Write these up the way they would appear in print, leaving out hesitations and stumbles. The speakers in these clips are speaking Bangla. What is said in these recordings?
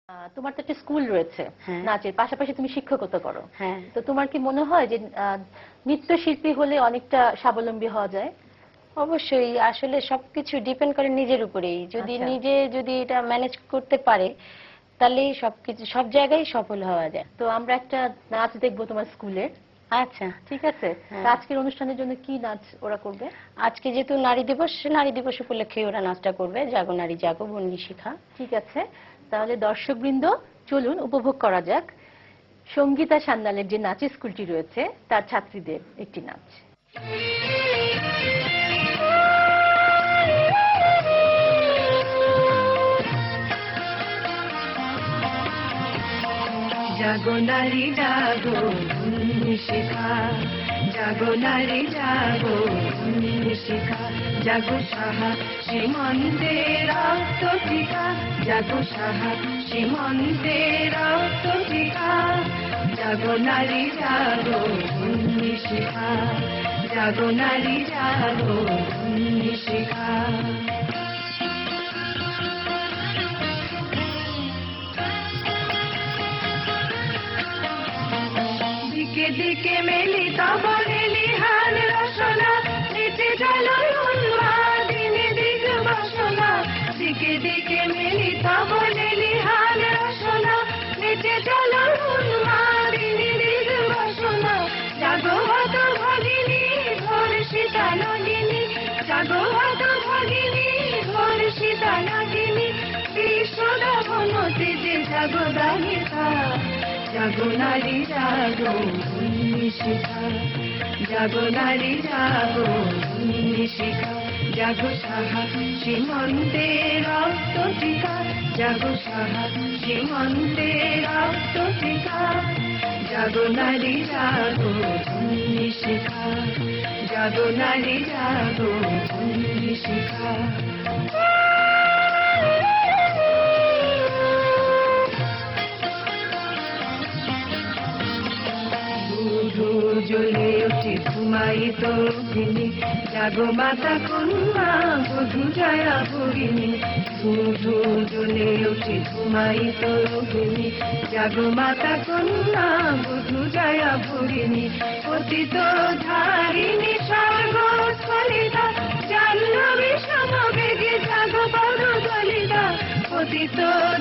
তোমার তো একটা স্কুল রয়েছে হ্যাঁ। নাচের পাশাপাশি তুমি শিক্ষকতা করো। হ্যাঁ। তো তোমার কি মনে হয় যে নৃত্যশিল্পী হলে অনেকটা স্বাবলম্বী হওয়া যায়? অবশ্যই, আসলে সবকিছু ডিপেন্ড করে নিজের উপরেই। যদি আচ্ছা। নিজে যদি এটা ম্যানেজ করতে পারে তাহলেই সবকিছু সব জায়গায় সফল হওয়া যায়। তো আমরা একটা নাচ দেখবো তোমার স্কুলের। আচ্ছা, ঠিক আছে। হ্যাঁ। তো আজকের অনুষ্ঠানের জন্য কি নাচ ওরা করবে? আজকে যেহেতু নারী দিবস উপলক্ষে ওরা নাচটা করবে, জাগো নারী জাগো বন্দি শিখা। ঠিক আছে, তাহলে দর্শকবৃন্দ চলুন উপভোগ করা যাক সঙ্গীতা সান্যালের যে নাচের স্কুলটি রয়েছে তার ছাত্রীদের একটি নাচ। জাগো নারী জাগো বন্দি শিখা, জাগো নারী জাগো বন্দি শিখা, জাগো সাহা সীমান্তে রক্ত টিকা, জাগো সাহা সীমান্তে রক্ত টিকা, জাগো নারী জাগো বন্দি শিখা, জাগো নারী জাগো বন্দি শিখা। দিকে দিকে মেলিত বলেলি হাল রসনা, নেচে চলো উন্মাদিনী দিগ বাসনা, দিকে দিকে মেলিত বলেলি হাল রসনা, নেচে চলো উন্মাদিনী দিগ বাসনা, জাগো হত ভগিনী ঘোর সীতা নাগিনী, জাগো হত ভগিনী ঘোর সীতা নাগিনী, বিশ্বদা বনতে যে জাগো দাহিকা, জাগো নারী জাগো বন্দি শিখা, জাগো নারী জাগো বন্দি শিখা, জাগো সাহা সীমান্তে রক্ত টিকা, জাগো সাহা সীমান্তে রক্ত টিকা, জাগো নারী জাগো বন্দি শিখা, জাগো নারী জাগো বন্দি শিখা। জ্বলে উঠে ঘুমাইত অগ্নি, জাগো মাতা কন্যা বধূ জয়া ভগিনী, ধূ জ্বলে উঠে ঘুমাইত অগ্নি, জাগো মাতা কন্যা বধূ জয়া ভগিনী, পতিত ধারিণী স্বর্গ স্খলিতা, জাহ্নবী সমবেগে জাগো পদ গলিতা, পতিত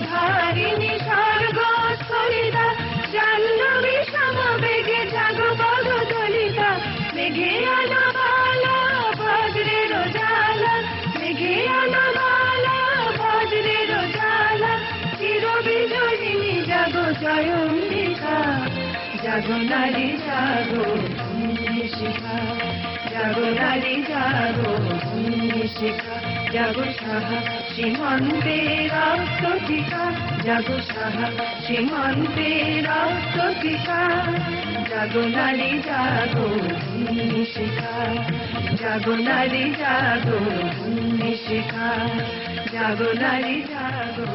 ধারিণী স্বর্গ স্খলিতা, জাহ্নবী সমবেগে জাগো পদ গলিতা, মেঘে আলো বালা বজ্রের জ্বালা, মেঘে আলো বালা বজ্রের জ্বালা, চির বিজয়িনী জাগো জয়ম্বিকা, জাগো নারী জাগো বন্দি শিখা, জাগো নারী জাগো বন্দি শিখা, জাগো সাহা সীমান্তে রক্ত টিকা, জাগো সাহা সীমান্তে রক্ত টিকা, জাগো নারী জাগো বন্দি শিখা, জাগো নারী জাগো বন্দি শিখা, জাগো নারী জাগো।